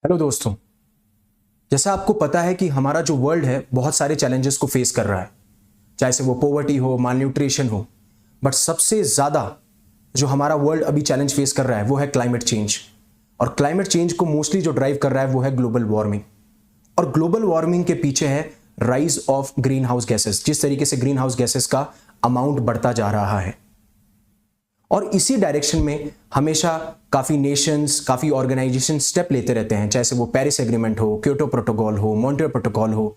Hello दोस्तों। जैसा आपको पता है कि हमारा जो वर्ल्ड है बहुत सारे चैलेंजेस को फेस कर रहा है, चाहे से वो पॉवर्टी हो, मालन्यूट्रिशन हो। बट सबसे ज़्यादा जो हमारा वर्ल्ड अभी चैलेंज फेस कर रहा है वो है क्लाइमेट चेंज। और क्लाइमेट चेंज को मोस्टली जो ड्राइव कर रहा है वो है ग्लोबल वार्मिंग। और ग्लोबल वार्मिंग के पीछे है rise of green house gases. जिस तरीके से ग्रीन हाउस गैसेस का अमाउंट बढ़ता जा रहा है और इसी डायरेक्शन में हमेशा काफ़ी नेशंस, काफ़ी ऑर्गेनाइजेशन स्टेप लेते रहते हैं, चाहे से वो पेरिस एग्रीमेंट हो, क्योटो प्रोटोकॉल हो, मॉन्ट्रियल प्रोटोकॉल हो।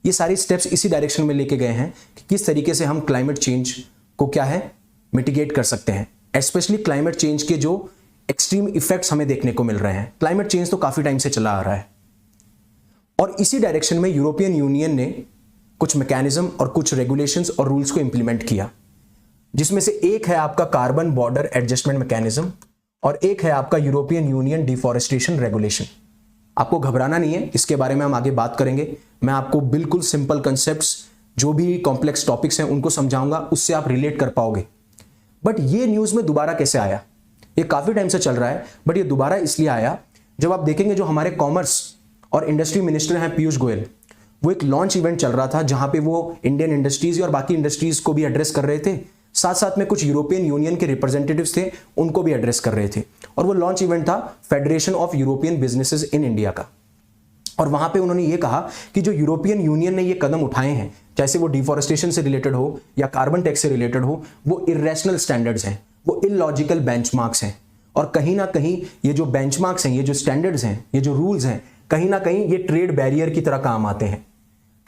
ये सारी स्टेप्स इसी डायरेक्शन में लेके गए हैं कि किस तरीके से हम क्लाइमेट चेंज को क्या है मिटिगेट कर सकते हैं। स्पेशली क्लाइमेट चेंज के जो एक्सट्रीम इफेक्ट्स हमें देखने को मिल रहे हैं। क्लाइमेट चेंज तो काफ़ी टाइम से चला आ रहा है और इसी डायरेक्शन में यूरोपियन यूनियन ने कुछ मैकेनिज्म और कुछ रेगुलेशंस और रूल्स को इंप्लीमेंट किया, जिसमें से एक है आपका कार्बन बॉर्डर एडजस्टमेंट मैकेनिज्म और एक है आपका यूरोपियन यूनियन डिफॉरेस्टेशन रेगुलेशन। आपको घबराना नहीं है, इसके बारे में हम आगे बात करेंगे। मैं आपको बिल्कुल सिंपल कंसेप्ट्स, जो भी कॉम्प्लेक्स टॉपिक्स हैं उनको समझाऊंगा, उससे आप रिलेट कर पाओगे। बट ये न्यूज़ में दोबारा कैसे आया? ये काफ़ी टाइम से चल रहा है बट ये दोबारा इसलिए आया, जब आप देखेंगे जो हमारे कॉमर्स और इंडस्ट्री मिनिस्टर हैं पीयूष गोयल, वो एक लॉन्च इवेंट चल रहा था जहां पे वो इंडियन इंडस्ट्रीज और बाकी इंडस्ट्रीज को भी एड्रेस कर रहे थे। साथ साथ में कुछ यूरोपियन यूनियन के रिप्रेजेंटेटिव्स थे, उनको भी एड्रेस कर रहे थे। और वो लॉन्च इवेंट था federation of European businesses in India का। और वहां पे उन्होंने ये कहा कि जो यूरोपियन यूनियन ने ये कदम उठाए हैं, चाहे वो डिफॉरेस्टेशन से रिलेटेड हो या कार्बन टैक्स से रिलेटेड हो, वो इरेशनल स्टैंडर्ड्स हैं, वो इलॉजिकल बेंचमार्क्स हैं। और कहीं ना कहीं ये जो बेंचमार्क्स हैं, ये जो स्टैंडर्ड्स हैं, ये जो रूल्स हैं, कहीं ना कहीं ये ट्रेड बैरियर की तरह काम आते हैं।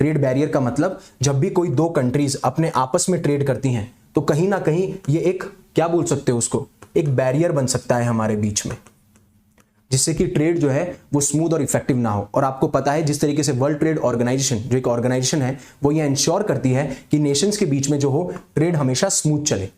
ट्रेड बैरियर का मतलब जब भी कोई दो कंट्रीज अपने आपस में ट्रेड करती हैं तो कहीं ना कहीं ये एक, क्या बोल सकते हो उसको, एक बैरियर बन सकता है हमारे बीच में, जिससे कि ट्रेड जो है वो स्मूथ और इफेक्टिव ना हो। और आपको पता है जिस तरीके से वर्ल्ड ट्रेड ऑर्गेनाइजेशन, जो एक ऑर्गेनाइजेशन है, वो ये इंश्योर करती है कि नेशंस के बीच में जो हो ट्रेड हमेशा स्मूथ चले।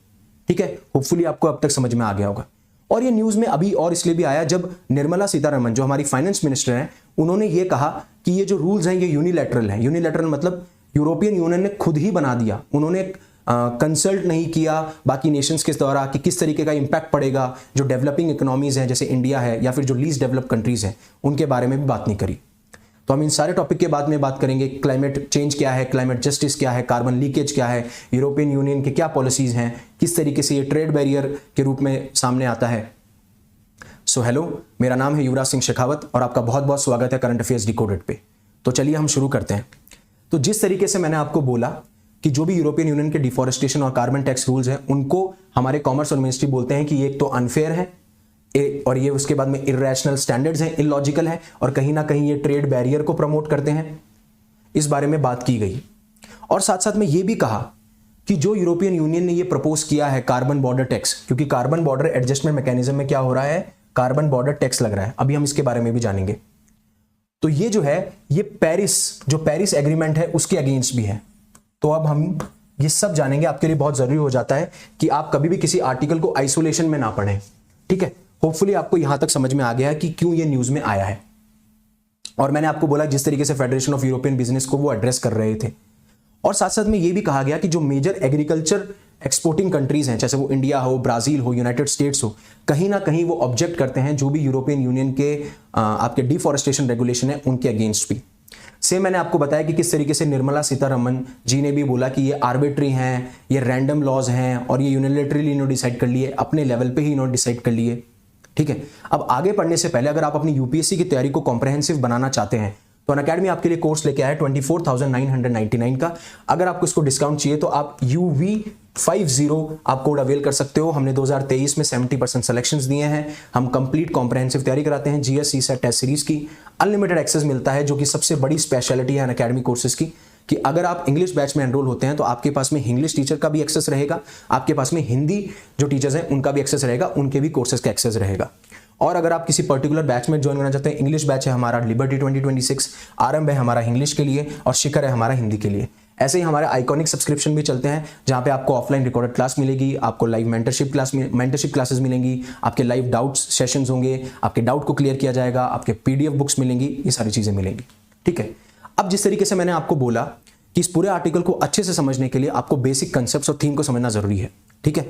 ठीक है, होपफुली आपको अब तक समझ में आ गया होगा। और ये न्यूज में अभी और इसलिए भी आया जब निर्मला सीतारमण, जो हमारी फाइनेंस मिनिस्टर हैं, उन्होंने ये कहा कि ये जो रूल्स हैं ये यूनिलैटरल हैं। यूनिलैटरल मतलब यूरोपियन यूनियन ने खुद ही बना दिया, उन्होंने कंसल्ट नहीं किया बाकी नेशंस के द्वारा कि किस तरीके का इंपैक्ट पड़ेगा जो डेवलपिंग इकोनॉमीज हैं जैसे इंडिया है या फिर जो लीस्ट डेवलप कंट्रीज हैं, उनके बारे में भी बात नहीं करी। तो हम इन सारे टॉपिक के बाद में बात करेंगे। क्लाइमेट चेंज क्या है, क्लाइमेट जस्टिस क्या है, कार्बन लीकेज क्या है, यूरोपियन यूनियन के क्या पॉलिसीज हैं, किस तरीके से ये ट्रेड बैरियर के रूप में सामने आता है। सो हेलो, मेरा नाम है युवराज सिंह शेखावत और आपका बहुत बहुत स्वागत है करंट अफेयर्स डिकोडेड पे। तो चलिए हम शुरू करते हैं। तो जिस तरीके से मैंने आपको बोला कि जो भी यूरोपियन यूनियन के डिफॉरेस्टेशन और कार्बन टैक्स रूल्स हैं, उनको हमारे कॉमर्स और मिनिस्ट्री बोलते हैं कि ये एक तो अनफेयर है और ये उसके बाद में इरेशनल स्टैंडर्ड्स हैं, इलॉजिकल है और कहीं ना कहीं ये ट्रेड बैरियर को प्रमोट करते हैं। इस बारे में बात की गई और साथ साथ में ये भी कहा कि जो यूरोपियन यूनियन ने ये प्रपोज किया है कार्बन बॉर्डर टैक्स, क्योंकि कार्बन बॉर्डर एडजस्टमेंट मैकेनिज्म में क्या हो रहा है, कार्बन बॉर्डर टैक्स लग रहा है। अभी हम इसके बारे में भी जानेंगे। तो ये जो है ये पेरिस एग्रीमेंट है उसके अगेंस्ट भी है। तो अब हम ये सब जानेंगे। आपके लिए बहुत जरूरी हो जाता है कि आप कभी भी किसी आर्टिकल को आइसोलेशन में ना पढ़ें। ठीक है, होपफुली आपको यहां तक समझ में आ गया है कि क्यों ये न्यूज में आया है। और मैंने आपको बोला जिस तरीके से फेडरेशन ऑफ यूरोपियन बिजनेस को वो एड्रेस कर रहे थे। और साथ साथ में ये भी कहा गया कि जो मेजर एग्रीकल्चर एक्सपोर्टिंग कंट्रीज हैं, चाहे वो इंडिया हो, ब्राजील हो, यूनाइटेड स्टेट्स हो, कहीं ना कहीं वो ऑब्जेक्ट करते हैं जो भी यूरोपियन यूनियन के आपके डिफॉरेस्टेशन रेगुलेशन है उनके अगेंस्ट भी। सेम मैंने आपको बताया कि किस तरीके से निर्मला सीतारमण जी ने भी बोला कि ये आर्बिट्री हैं, ये रैंडम लॉज हैं और ये यूनिलैटरली इन्होंने डिसाइड कर लिए, अपने लेवल पे ही इन्होंने डिसाइड कर लिए। ठीक है, अब आगे पढ़ने से पहले अगर आप अपनी यूपीएससी की तैयारी को कॉम्प्रहेंसिव बनाना चाहते हैं तो अनअकैडमी आपके लिए कोर्स लेके आया है 24,999 का। अगर आपको इसको डिस्काउंट चाहिए तो आप UV50 आप कोड अवेल कर सकते हो। हमने 2023 में 70% सिलेक्शंस दिए हैं। हम कंप्लीट कॉम्प्रहेंसिव तैयारी कराते हैं GS CSET टेस्ट सीरीज की। अनलिमिटेड एक्सेस मिलता है, जो कि सबसे बड़ी स्पेशलिटी है अनअकैडमी कोर्सेज की, कि अगर आप इंग्लिश बैच में एनरोल होते हैं तो आपके पास में इंग्लिश टीचर का भी एक्सेस रहेगा, आपके पास में हिंदी जो टीचर्स हैं उनका भी एक्सेस रहेगा, उनके भी कोर्सेज का एक्सेस रहेगा। और अगर आप किसी पर्टिकुलर बैच में ज्वाइन करना चाहते हैं, इंग्लिश बैच है हमारा लिबर्टी 2026, आरंभ है हमारा इंग्लिश के लिए और शिखर है हमारा हिंदी के लिए। ऐसे ही हमारे आइकॉनिक सब्सक्रिप्शन भी चलते हैं जहां पे आपको ऑफलाइन रिकॉर्डेड क्लास मिलेगी, आपको लाइव मेंटरशिप क्लासेस मिलेंगी, आपके लाइव डाउट्स सेशंस होंगे, आपके डाउट को क्लियर किया जाएगा, आपके PDF बुक्स मिलेंगी, ये सारी चीजें मिलेंगी। ठीक है, अब जिस तरीके से मैंने आपको बोला कि इस पूरे आर्टिकल को अच्छे से समझने के लिए आपको बेसिक कंसेप्ट्स और थीम को समझना जरूरी है। ठीक है,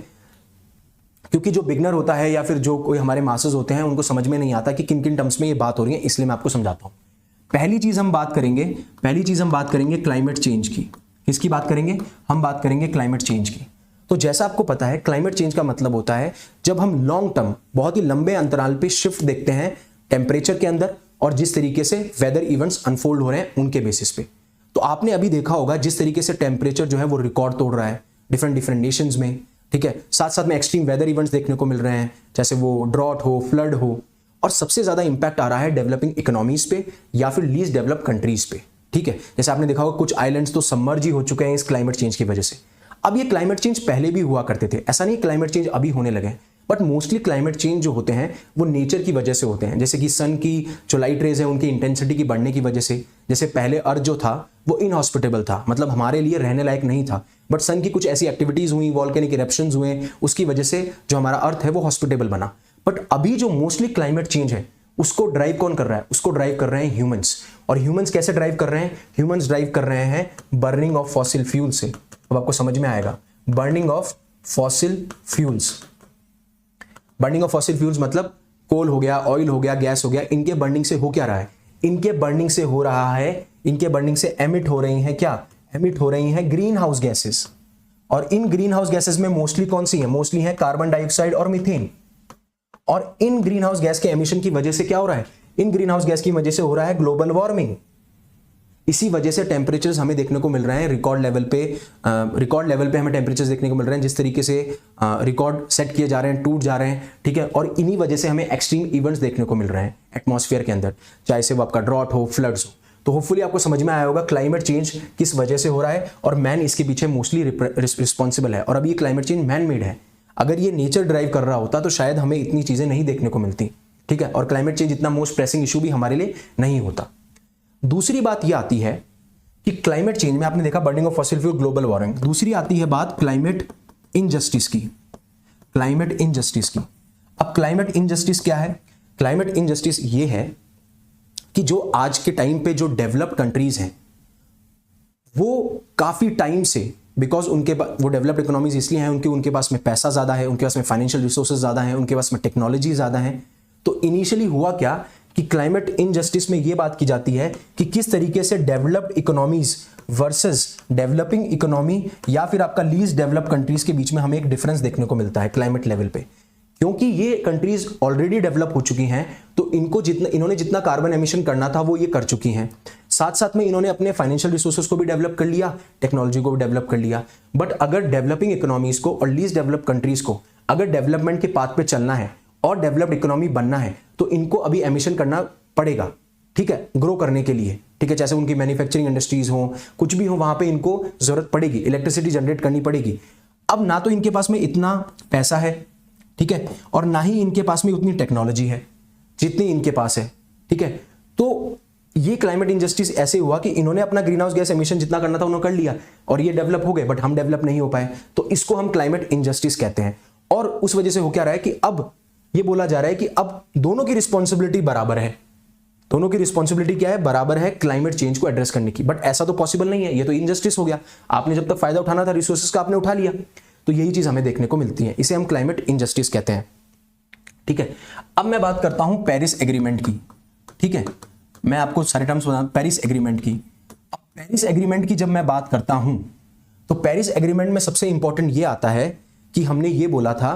क्योंकि जो बिगनर होता है या फिर जो कोई हमारे मास्टर्स होते हैं उनको समझ में नहीं आता कि किन किन टर्म्स में ये बात हो रही है, इसलिए मैं आपको समझाता हूं। पहली चीज हम बात करेंगे क्लाइमेट चेंज की। किसकी बात करेंगे? हम बात करेंगे क्लाइमेट चेंज की। तो जैसा आपको पता है क्लाइमेट चेंज का मतलब होता है जब हम लॉन्ग टर्म, बहुत ही लंबे अंतराल पे शिफ्ट देखते हैं टेम्परेचर के अंदर और जिस तरीके से वेदर इवेंट्स अनफोल्ड हो रहे हैं उनके बेसिस पे। तो आपने अभी देखा होगा जिस तरीके से टेम्परेचर जो है वो रिकॉर्ड तोड़ रहा है डिफरेंट नेशंस में, ठीक है। साथ साथ में एक्सट्रीम वेदर इवेंट्स देखने को मिल रहे हैं, जैसे वो ड्रॉट हो, फ्लड हो, और सबसे ज्यादा इंपैक्ट आ रहा है डेवलपिंग इकोनॉमीज पे या फिर लीस्ट डेवलप कंट्रीज पे, ठीक है। जैसे आपने देखा होगा कुछ आइलैंड्स तो सबमर्ज ही हो चुके हैं इस क्लाइमेट चेंज की वजह से। अब ये क्लाइमेट चेंज पहले भी हुआ करते थे, ऐसा नहीं क्लाइमेट चेंज अभी होने लगे, बट मोस्टली क्लाइमेट चेंज जो होते हैं वो नेचर की वजह से होते हैं। जैसे कि सन की जो लाइट रेज है उनकी इंटेंसिटी की बढ़ने की वजह से, जैसे पहले अर्थ जो था वो इनहॉस्पिटेबल था, मतलब हमारे लिए रहने लायक नहीं था, बट सन की कुछ ऐसी एक्टिविटीज हुई, वॉल्केनिक इरप्शंस हुए, उसकी वजह से जो हमारा अर्थ है वो हॉस्पिटेबल बना। बट अभी जो मोस्टली क्लाइमेट चेंज है उसको ड्राइव कौन कर रहा है? उसको ड्राइव कर रहे हैं ह्यूमंस। और ह्यूमंस कैसे ड्राइव कर रहे हैं? ह्यूमंस ड्राइव कर रहे हैं बर्निंग ऑफ फॉसिल फ्यूल से। अब आपको समझ में आएगा, burning of fossil fuels. Burning of fossil fuels मतलब कोल हो गया, ऑयल हो गया, गैस हो गया, इनके बर्निंग से हो क्या रहा है? इनके बर्निंग से हो रहा है, इनके बर्निंग से एमिट हो रही हैं क्या? एमिट हो रही हैं ग्रीन हाउस गैसेस। और इन ग्रीन हाउस गैसेस में मोस्टली कौन सी है? मोस्टली है कार्बन डाइऑक्साइड और मीथेन। और इन ग्रीन हाउस गैस के एमिशन की वजह से क्या हो रहा है? इन ग्रीन हाउस गैस की वजह से हो रहा है ग्लोबल वार्मिंग। इसी वजह से टेम्परेचर्स हमें देखने को मिल रहे हैं रिकॉर्ड लेवल पे हमें टेम्परेचर्स देखने को मिल रहे हैं, जिस तरीके से रिकॉर्ड सेट किए जा रहे हैं, टूट जा रहे हैं, ठीक है। और इन्हीं वजह से हमें एक्सट्रीम इवेंट्स देखने को मिल रहे हैं एटमॉस्फेयर के अंदर, चाहे से वो आपका ड्रॉट हो, फ्लड्स हो। तो होपफुली आपको समझ में आया होगा क्लाइमेट चेंज किस वजह से हो रहा है और मैन इसके पीछे मोस्टली रिस्पॉन्सिबल है। और अब ये क्लाइमेट चेंज मैन मेड है, अगर ये नेचर ड्राइव कर रहा होता तो शायद हमें इतनी चीजें नहीं देखने को मिलती, ठीक है। और क्लाइमेट चेंज इतना मोस्ट प्रेसिंग इशू भी हमारे लिए नहीं होता। दूसरी बात यह आती है कि क्लाइमेट चेंज में आपने देखा burning of fossil fuel, global warming. दूसरी आती है बात क्लाइमेट इनजस्टिस की। क्लाइमेट इनजस्टिस की, अब क्लाइमेट इनजस्टिस क्या है? क्लाइमेट इनजस्टिस ये है कि जो आज के टाइम पे जो डेवलप्ड कंट्रीज हैं वो काफी टाइम से, बिकॉज उनके वो डेवलप्ड इकोनॉमीज इसलिए हैं उनके पास में पैसा ज्यादा है, उनके पास में फाइनेंशियल रिसोर्सेज ज्यादा हैं, उनके पास में टेक्नोलॉजी ज्यादा है। तो इनिशियली हुआ क्या कि क्लाइमेट इनजस्टिस में यह बात की जाती है कि किस तरीके से developed economies versus developing economy या फिर आपका लीस्ट डेवलप्ड कंट्रीज के बीच में हमें एक डिफरेंस देखने को मिलता है क्लाइमेट लेवल पे। क्योंकि ये कंट्रीज ऑलरेडी डेवलप हो चुकी हैं तो इन्होंने जितना कार्बन एमिशन करना था वो ये कर चुकी हैं। साथ साथ में इन्होंने अपने फाइनेंशियल रिसोर्सेज को भी डेवलप कर लिया, टेक्नोलॉजी को भी डेवलप कर लिया। बट अगर डेवलपिंग इकोनॉमीज को और लीस्ट डेवलप कंट्रीज को अगर डेवलपमेंट के पाथ पे चलना है और डेवलप्ड इकोनॉमी बनना है तो इनको अभी एमिशन करना पड़ेगा, ठीक है, ग्रो करने के लिए, ठीक है। जैसे उनकी मैन्युफैक्चरिंग इंडस्ट्रीज हो, कुछ भी हो, वहां पे इनको जरूरत पड़ेगी, इलेक्ट्रिसिटी जनरेट करनी पड़ेगी। अब ना तो इनके पास में इतना पैसा है, ठीक है, और ना ही इनके पास में उतनी टेक्नोलॉजी है जितनी इनके पास है, ठीक है। तो ये क्लाइमेट इनजस्टिस ऐसे हुआ कि इन्होंने अपना ग्रीन हाउस गैस एमिशन जितना करना था उन्होंने कर लिया और ये डेवलप हो गए, बट हम डेवलप नहीं हो पाए। तो इसको हम क्लाइमेट इनजस्टिस कहते हैं। और उस वजह से हो क्या रहा है कि अब ये बोला जा रहा है कि अब दोनों की रिस्पॉन्सिबिलिटी बराबर है। दोनों की रिस्पॉन्सिबिलिटी क्या है? बराबर है क्लाइमेट चेंज को एड्रेस करने की। बट ऐसा तो पॉसिबल नहीं है, ये तो इनजस्टिस हो गया। आपने जब तक फायदा उठाना था रिसोर्सेज का आपने उठा लिया। तो यही चीज हमें देखने को मिलती है, इसे हम क्लाइमेट इनजस्टिस कहते हैं, ठीक है। अब मैं बात करता हूं पेरिस एग्रीमेंट की, ठीक है। मैं आपको सारे टर्म्स बता, पेरिस एग्रीमेंट की। अब पेरिस एग्रीमेंट की जब मैं बात करता हूं तो पेरिस एग्रीमेंट में सबसे इंपॉर्टेंट ये आता है कि हमने ये बोला था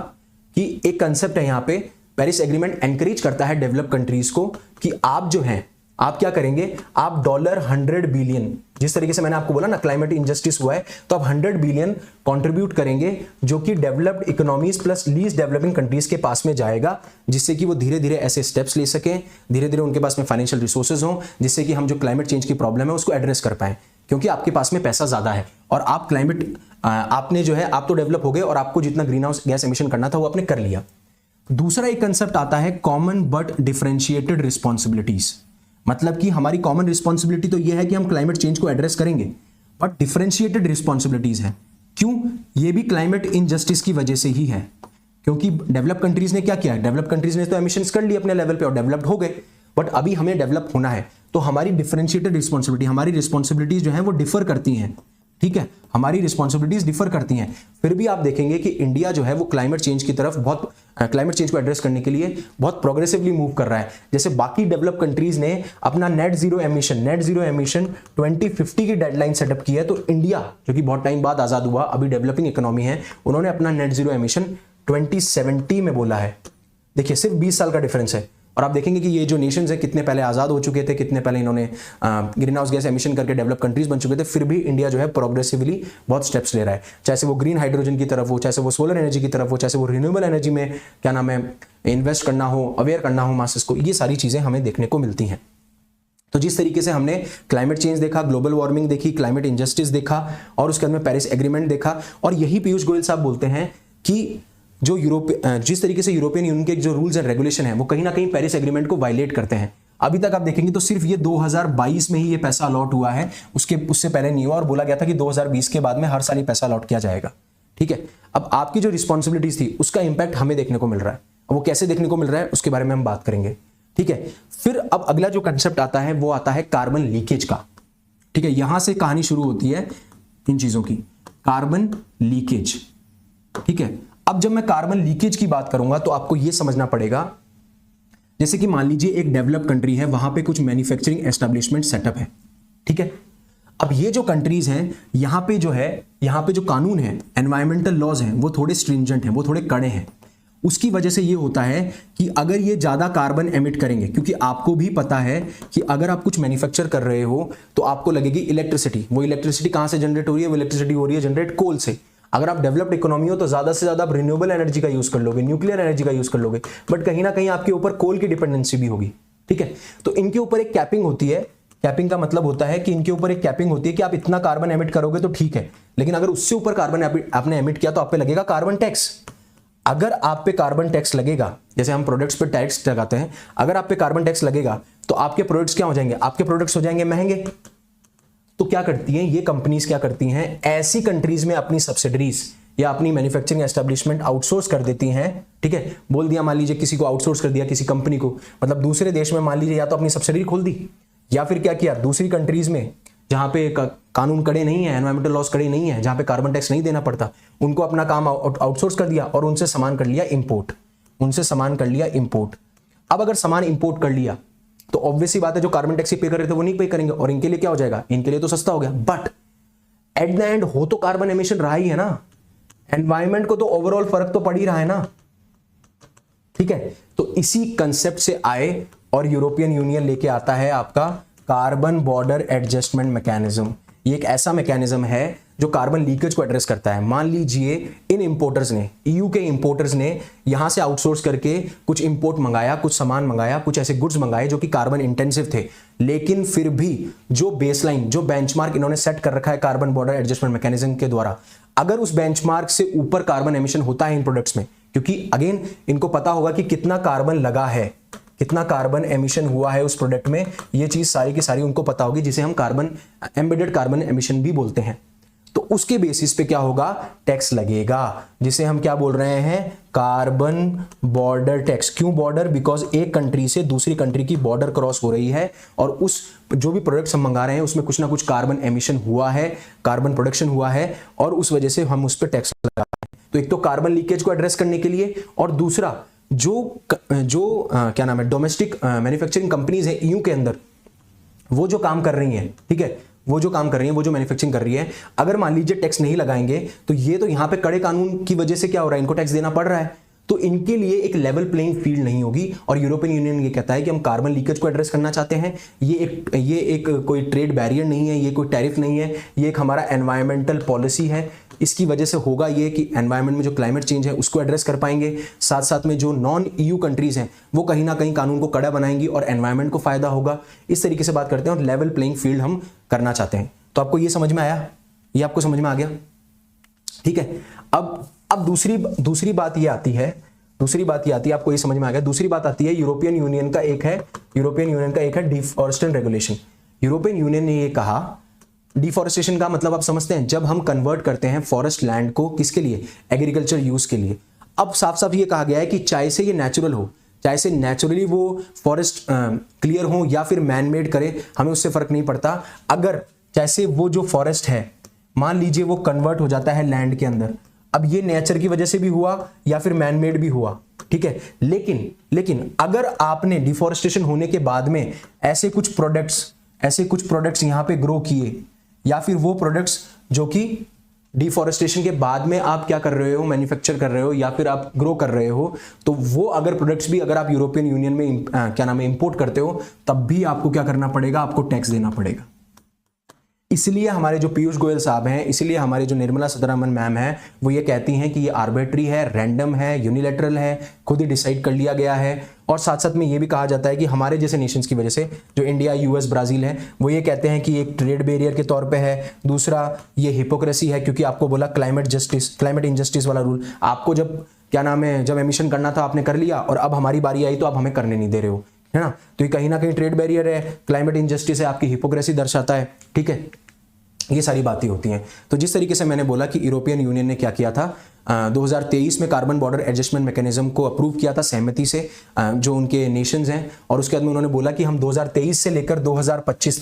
कि एक कंसेप्ट है यहां पे, पेरिस एग्रीमेंट एनकरेज करता है डेवलप कंट्रीज को कि आप जो हैं आप क्या करेंगे, आप $100 बिलियन, जिस तरीके से मैंने आपको बोला ना क्लाइमेट इनजस्टिस हुआ है, तो आप 100 बिलियन कंट्रीब्यूट करेंगे जो कि developed economies plus least developing countries के पास में जाएगा, जिससे कि वो धीरे धीरे ऐसे स्टेप्स ले सकें, धीरे धीरे उनके पास में फाइनेंशियल रिसोर्सेज हों, जिससे कि हम जो क्लाइमेट चेंज की प्रॉब्लम है उसको एड्रेस कर पाएं। क्योंकि आपके पास में पैसा ज्यादा है और आप आपने जो है आप तो डेवलप हो गए और आपको जितना ग्रीन हाउस गैस एमिशन करना था वो आपने कर लिया। दूसरा एक कंसेप्ट आता है कॉमन बट डिफरेंशिएटेड रिस्पॉन्सिबिलिटीज। मतलब कि हमारी कॉमन रिस्पॉन्सिबिलिटी तो यह है कि हम क्लाइमेट चेंज को एड्रेस करेंगे, बट डिफरेंशिएटेड रिस्पॉन्सिबिलिटीज है। क्यों? ये भी क्लाइमेट इनजस्टिस की वजह से ही है। क्योंकि डेवलप कंट्रीज ने क्या किया, डेवलप कंट्रीज ने तो एमिशंस कर लिए अपने लेवल पे और डेवलप्ड हो गए, बट अभी हमें डेवलप होना है तो हमारी डिफरेंशिएटेड रिस्पॉन्सिबिलिटी, हमारी रिस्पॉन्सिबिलिटीज जो है वो डिफर करती हैं, ठीक है, हमारी रिस्पॉन्सिबिलिटीज डिफर करती हैं। फिर भी आप देखेंगे कि इंडिया जो है वो क्लाइमेट चेंज की तरफ क्लाइमेट चेंज को एड्रेस करने के लिए बहुत प्रोग्रेसिवली मूव कर रहा है। जैसे बाकी डेवलप कंट्रीज ने अपना नेट जीरो एमिशन 2050 की डेडलाइन सेटअप की है, तो इंडिया जो कि बहुत टाइम बाद आजाद हुआ, अभी डेवलपिंग इकोनॉमी है, उन्होंने अपना नेट जीरो एमिशन 2070 में बोला है। देखिए सिर्फ 20 साल का डिफरेंस है। और आप देखेंगे कि ये जो नेशंस है कितने पहले आजाद हो चुके थे, कितने पहले इन्होंने ग्रीन हाउस गैस एमिशन करके डेवलप कंट्रीज बन चुके थे, फिर भी इंडिया जो है प्रोग्रेसिवली बहुत स्टेप्स ले रहा है, चाहे वो ग्रीन हाइड्रोजन की तरफ हो, चाहे वो सोलर एनर्जी की तरफ हो, चाहे वो रिन्यूएबल एनर्जी में क्या नाम है इन्वेस्ट करना हो, अवेयर करना हो मासेस को, ये सारी चीजें हमें देखने को मिलती हैं। तो जिस तरीके से हमने क्लाइमेट चेंज देखा, ग्लोबल वार्मिंग देखी, क्लाइमेट इंजस्टिस देखा और उसके अंदर में पेरिस एग्रीमेंट देखा, और यही पीयूष गोयल साहब बोलते हैं कि जो जिस तरीके से यूरोपियन यूनियन के जो रूल्स एंड रेगुलेशन है वो कहीं ना कहीं पेरिस एग्रीमेंट को वायलेट करते हैं। अभी तक आप देखेंगे तो सिर्फ ये 2022 में ही ये पैसा अलॉट हुआ है, उससे पहले नहीं हुआ, और बोला गया था कि 2020 के बाद में हर साल ये पैसा अलॉट किया जाएगा। ठीक है, अब आपकी जो रिस्पॉन्सिबिलिटीज थी उसका इंपैक्ट हमें देखने को मिल रहा है, वो कैसे देखने को मिल रहा है उसके बारे में हम बात करेंगे। ठीक है, फिर अब अगला जो कंसेप्ट आता है वो आता है कार्बन लीकेज का। ठीक है, यहां से कहानी शुरू होती है इन चीजों की, कार्बन लीकेज। ठीक है, अब जब मैं कार्बन लीकेज की बात करूंगा तो आपको यह समझना पड़ेगा, जैसे कि मान लीजिए एक डेवलप कंट्री है, वहां पे कुछ मैन्युफैक्चरिंग एस्टेब्लिशमेंट सेटअप है। ठीक है, अब ये जो कंट्रीज हैं यहां पे जो कानून है, एनवायरमेंटल लॉज हैं, वो थोड़े स्ट्रिंजेंट हैं, वो थोड़े कड़े हैं। उसकी वजह से ये होता है कि अगर ये ज्यादा कार्बन एमिट करेंगे, क्योंकि आपको भी पता है कि अगर आप कुछ मैन्युफैक्चर कर रहे हो तो आपको लगेगी इलेक्ट्रिसिटी। वो इलेक्ट्रिसिटी कहां से जनरेट हो रही है? वो इलेक्ट्रिसिटी हो रही है जनरेट कोल से। अगर आप डेवलप्ड इकोनॉमी हो तो ज्यादा से ज्यादा आप रिन्यूएबल एनर्जी का यूज कर लोगे, न्यूक्लियर एनर्जी का यूज कर लोगे, बट कहीं ना कहीं आपके ऊपर कोल की डिपेंडेंसी भी होगी। ठीक है, तो इनके ऊपर एक कैपिंग होती है। कैपिंग का मतलब होता है कि इनके ऊपर एक कैपिंग होती है कि आप इतना कार्बन एमिट करोगे तो ठीक है, लेकिन अगर उससे ऊपर कार्बन आपने एमिट किया तो आप पे लगेगा कार्बन टैक्स। अगर आप पे कार्बन टैक्स लगेगा, जैसे हम प्रोडक्ट्स पे टैक्स लगाते हैं, अगर आप पे कार्बन टैक्स लगेगा तो आपके प्रोडक्ट्स क्या हो जाएंगे? आपके प्रोडक्ट्स हो जाएंगे महंगे। तो क्या करती हैं ये कंपनीज, क्या करती हैं, ऐसी कंट्रीज में अपनी सब्सिडरीज या अपनी मैन्युफैक्चरिंग एस्टेब्लिशमेंट आउटसोर्स कर देती हैं। ठीक है, बोल दिया, मान लीजिए किसी को आउटसोर्स कर दिया, किसी कंपनी को, मतलब दूसरे देश में मान लीजिए या तो अपनी सब्सिडरी खोल दी, या फिर क्या किया, दूसरी कंट्रीज में जहां पे कानून कड़े नहीं है, एनवायरमेंटल लॉस कड़े नहीं है, जहां पे कार्बन टैक्स नहीं देना पड़ता, उनको अपना काम आउटसोर्स कर दिया और उनसे सामान कर लिया इंपोर्ट। अब अगर सामान इंपोर्ट कर लिया तो ऑब्वियसली बात है जो कार्बन टैक्स पे कर रहे थे वो नहीं पे करेंगे, और इनके लिए क्या हो जाएगा? इनके लिए तो सस्ता हो गया, बट एट द एंड हो तो कार्बन एमिशन रहा ही है ना, एनवायरमेंट को तो ओवरऑल फर्क तो पड़ ही रहा है ना। ठीक है, तो इसी कंसेप्ट से आए और यूरोपियन यूनियन लेके आता है आपका कार्बन बॉर्डर एडजस्टमेंट मैकेनिज्म। ये एक ऐसा मैकेनिज्म है जो कार्बन लीकेज को एड्रेस करता है। मान लीजिए इन इंपोर्टर्स ने, ईयू के इंपोर्टर्स ने यहां से आउटसोर्स करके कुछ इंपोर्ट मंगाया, कुछ सामान मंगाया, कुछ ऐसे गुड्स मंगाए जो कि कार्बन इंटेंसिव थे, लेकिन फिर भी जो बेसलाइन, जो बेंचमार्क इन्होंने सेट कर रखा है कार्बन बॉर्डर एडजस्टमेंट मैकेनिज्म के द्वारा, अगर उस बेंचमार्क से ऊपर कार्बन एमिशन होता है इन प्रोडक्ट्स में, क्योंकि अगेन इनको पता होगा कि कितना कार्बन लगा है, कितना कार्बन एमिशन हुआ है उस प्रोडक्ट में, ये चीज सारी की सारी उनको पता होगी, जिसे हम कार्बन एम्बेडेड कार्बन एमिशन भी बोलते हैं। तो उसके बेसिस पे क्या होगा? टैक्स लगेगा, जिसे हम क्या बोल रहे हैं? Carbon border tax. क्यों बॉर्डर? बिकॉज एक कंट्री से दूसरी कंट्री की बॉर्डर क्रॉस हो रही है और उस जो भी प्रोडक्ट्स हम मंगा रहे हैं उसमें कुछ ना कुछ कार्बन एमिशन हुआ है, कार्बन प्रोडक्शन हुआ है, और उस वजह से हम उस पर टैक्स लगा रहे हैं। तो एक तो कार्बन लीकेज को एड्रेस करने के लिए, और दूसरा क्या नाम है, डोमेस्टिक मैन्युफैक्चरिंग कंपनीज है ईयू के अंदर, वो जो काम कर रही हैं, ठीक है, वो जो मैन्युफैक्चरिंग कर रही है, अगर मान लीजिए टैक्स नहीं लगाएंगे तो ये तो यहां पे कड़े कानून की वजह से क्या हो रहा है, इनको टैक्स देना पड़ रहा है, तो इनके लिए एक लेवल प्लेइंग फील्ड नहीं होगी। और यूरोपियन यूनियन ये कहता है कि हम कार्बन लीकेज को एड्रेस करना चाहते हैं। ये एक कोई ट्रेड बैरियर नहीं है, ये कोई टैरिफ नहीं है, ये एक हमारा एनवायरमेंटल पॉलिसी है। इसकी वजह से होगा ये कि एनवायरमेंट में जो क्लाइमेट चेंज है उसको एड्रेस कर पाएंगे, साथ साथ में जो नॉन ईयू कंट्रीज हैं वो कहीं ना कहीं कानून को कड़ा बनाएंगी और एनवायरमेंट को फायदा होगा। इस तरीके से बात करते हैं और लेवल प्लेइंग फील्ड हम करना चाहते हैं। तो आपको ये समझ में आया? ये आपको समझ में आ गया? ठीक है, अब दूसरी बात ये आती है, आपको ये समझ में आ गया। दूसरी बात आती है, यूरोपियन यूनियन का एक है डिफॉरेस्टेशन रेगुलेशन। यूरोपियन यूनियन ने ये कहा, डिफॉरेस्टेशन का मतलब आप समझते हैं, जब हम कन्वर्ट करते हैं फॉरेस्ट लैंड को किसके लिए? एग्रीकल्चर यूज के लिए। अब साफ साफ ये कहा गया है कि चाहे से ये नेचुरल हो, चाहे से नेचुरली वो फॉरेस्ट क्लियर हो या फिर मैन मेड करे, हमें उससे फर्क नहीं पड़ता। अगर जैसे वो जो फॉरेस्ट है मान लीजिए वो कन्वर्ट हो जाता है लैंड के अंदर। अब ये नेचर की वजह से भी हुआ या फिर मैन मेड भी हुआ, ठीक है, लेकिन अगर आपने डिफॉरेस्टेशन होने के बाद में ऐसे कुछ प्रोडक्ट्स यहां पे ग्रो किए, या फिर वो प्रोडक्ट्स जो कि डिफॉरेस्टेशन के बाद में आप क्या कर रहे हो, मैन्युफैक्चर कर रहे हो या फिर आप ग्रो कर रहे हो, तो वो अगर प्रोडक्ट्स भी अगर आप यूरोपियन यूनियन में क्या नाम है इंपोर्ट करते हो, तब भी आपको क्या करना पड़ेगा, आपको टैक्स देना पड़ेगा। इसलिए हमारे जो पीयूष गोयल साहब हैं, इसलिए हमारे जो निर्मला सीतारमण मैम है, वो ये कहती हैं कि ये आर्बिट्री है, रैंडम है, यूनिलैटरल है, खुद ही डिसाइड कर लिया गया है। और साथ साथ में ये भी कहा जाता है कि हमारे जैसे नेशंस की वजह से, जो इंडिया, यूएस, ब्राजील है, वो ये कहते हैं कि एक ट्रेड बैरियर के तौर पे है, दूसरा ये हिपोक्रेसी है, क्योंकि आपको बोला क्लाइमेट इंजस्टिस वाला रूल, आपको जब क्या नाम है जब एमिशन करना था आपने कर लिया, और अब हमारी बारी आई तो आप हमें करने नहीं दे रहे हो, है ना। तो ये कहीं ना कहीं ट्रेड बैरियर है, क्लाइमेट इंजस्टिस है, आपकी हिपोक्रेसी दर्शाता है, ठीक है, ये सारी बातें होती हैं। तो जिस तरीके से मैंने बोला कि यूरोपियन यूनियन ने क्या किया था, 2023 में कार्बन बॉर्डर एडजस्टमेंट मैकेनिज्म को अप्रूव किया था सहमति से, जो उनके नेशंस हैं, और उसके बाद में उन्होंने बोला कि हम 2023 से लेकर 2025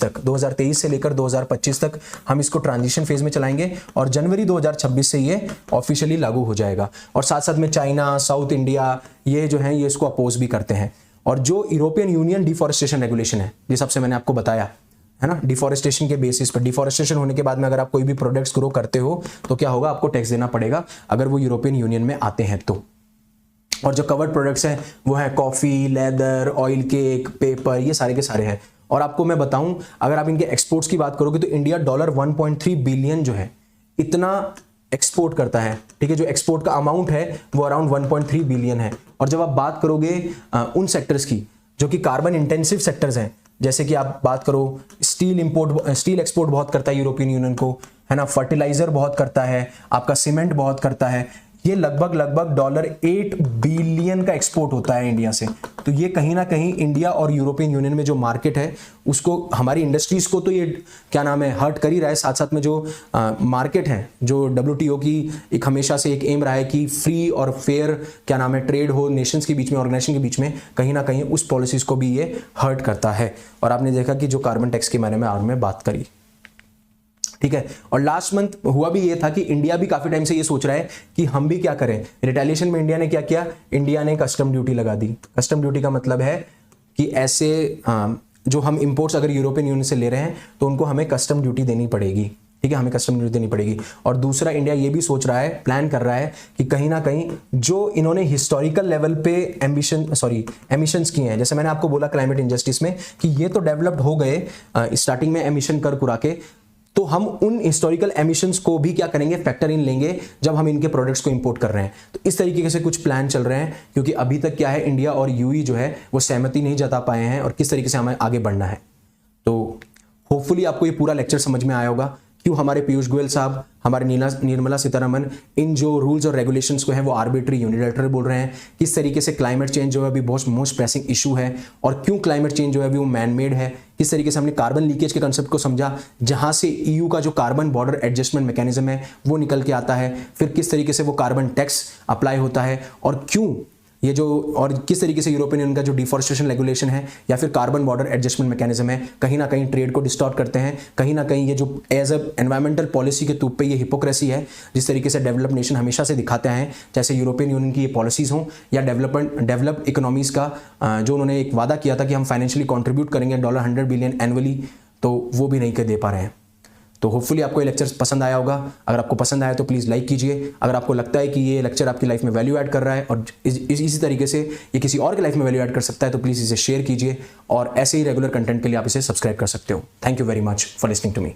तक हम इसको ट्रांजिशन फेज में चलाएंगे, और जनवरी 2026 से ये ऑफिशियली लागू हो जाएगा। और साथ साथ में चाइना, साउथ इंडिया, ये जो है ये इसको अपोज भी करते हैं। और जो यूरोपियन यूनियन डिफॉरेस्टेशन रेगुलेशन है, जिस सबसे मैंने आपको बताया है ना, डिफॉरेस्टेशन के बेसिस पर, डिफॉरेस्टेशन होने के बाद में अगर आप कोई भी प्रोडक्ट्स ग्रो करते हो तो क्या होगा, आपको टैक्स देना पड़ेगा अगर वो यूरोपियन यूनियन में आते हैं तो। और जो कवर्ड प्रोडक्ट्स हैं वो है coffee, leather, oil cake, paper, ये सारे के सारे हैं। और आपको मैं बताऊं, अगर आप इनके एक्सपोर्ट्स की बात करोगे तो इंडिया $1.3 बिलियन जो है इतना एक्सपोर्ट करता है, ठीक है। जो एक्सपोर्ट का अमाउंट है वो अराउंड 1.3 बिलियन है। और जब आप बात करोगे उन सेक्टर्स की जो कि कार्बन इंटेंसिव सेक्टर्स हैं, जैसे कि आप बात करो स्टील एक्सपोर्ट बहुत करता है यूरोपियन यूनियन को, है ना, फर्टिलाइजर बहुत करता है, आपका सीमेंट बहुत करता है, ये लगभग $8 बिलियन का एक्सपोर्ट होता है इंडिया से। तो ये कहीं ना कहीं इंडिया और यूरोपियन यूनियन में जो मार्केट है उसको, हमारी इंडस्ट्रीज को तो ये क्या नाम है हर्ट कर ही रहा है। साथ साथ में जो मार्केट है, जो WTO की एक हमेशा से एक एम रहा है कि फ्री और फेयर क्या नाम है ट्रेड हो नेशंस के बीच में, ऑर्गेनाइजेशन के बीच में, कहीं ना कहीं उस पॉलिसीज को भी ये हर्ट करता है। और आपने देखा कि जो कार्बन टैक्स के बारे में आज में बात करी, ठीक है। और लास्ट मंथ हुआ भी ये था कि इंडिया भी काफी टाइम से ये सोच रहा है कि हम भी क्या करें। रिटेलिएशन में इंडिया ने क्या किया, इंडिया ने कस्टम ड्यूटी लगा दी। कस्टम ड्यूटी का मतलब है कि ऐसे जो हम इंपोर्ट्स अगर यूरोपियन यूनियन से ले रहे हैं तो उनको हमें कस्टम ड्यूटी देनी पड़ेगी, ठीक है, हमें कस्टम ड्यूटी देनी पड़ेगी। और दूसरा, इंडिया ये भी सोच रहा है, प्लान कर रहा है कि कहीं ना कहीं जो इन्होंने हिस्टोरिकल लेवल पे एमिशंस किए हैं, जैसे मैंने आपको बोला क्लाइमेट इंजस्टिस में कि ये तो डेवलप्ड हो गए स्टार्टिंग में एमिशन कर कुरा के, तो हम उन हिस्टोरिकल एमिशंस को भी क्या करेंगे, फैक्टर इन लेंगे जब हम इनके प्रोडक्ट्स को इंपोर्ट कर रहे हैं। तो इस तरीके से कुछ प्लान चल रहे हैं, क्योंकि अभी तक क्या है, इंडिया और यूई जो है वो सहमति नहीं जता पाए हैं और किस तरीके से हमें आगे बढ़ना है। तो होपफुली आपको ये पूरा लेक्चर समझ में आया होगा क्यों हमारे पीयूष गोयल साहब, हमारे निर्मला सीतारमण इन जो रूल्स और रेगुलेशंस को है वो आर्बिट्री, यूनिलैटरल बोल रहे हैं। किस तरीके से क्लाइमेट चेंज जो है अभी बहुत मोस्ट प्रेसिंग इशू है, और क्यों क्लाइमेट चेंज जो है वो मैन मेड है। किस तरीके से हमने कार्बन लीकेज के कंसेप्ट को समझा, जहां से ईयू का जो कार्बन बॉर्डर एडजस्टमेंट मैकेनिज्म है वो निकल के आता है। फिर किस तरीके से वो कार्बन टैक्स अप्लाई होता है, और क्यों ये जो, और किस तरीके से यूरोपियन यूनियन का जो डिफॉरेस्टेशन रेगुलेशन है या फिर कार्बन बॉर्डर एडजस्टमेंट मैकेनिज्म है, कहीं ना कहीं ट्रेड को डिस्टॉर्ट करते हैं। कहीं ना कहीं ये जो एज अ एनवायरमेंटल पॉलिसी के तूप पे ये हिपोक्रेसी है, जिस तरीके से डेवलप नेशन हमेशा से दिखाते हैं, जैसे यूरोपियन यूनियन की ये पॉलिसीज हों या डेवलप्ड इकोनॉमीज का जो उन्होंने एक वादा किया था कि हम फाइनेंशियली कॉन्ट्रीब्यूट करेंगे $100 बिलियन एनुअली, तो वो भी नहीं कर दे पा रहे हैं। तो होपफुली आपको ये लेक्चर पसंद आया होगा। अगर आपको पसंद आया तो प्लीज़ लाइक कीजिए। अगर आपको लगता है कि ये लेक्चर आपकी लाइफ में वैल्यू ऐड कर रहा है और इसी तरीके से ये किसी और की लाइफ में वैल्यू ऐड कर सकता है, तो प्लीज़ इसे शेयर कीजिए, और ऐसे ही रेगुलर कंटेंट के लिए आप इसे सब्सक्राइब कर सकते हो। Thank you very much for listening to me.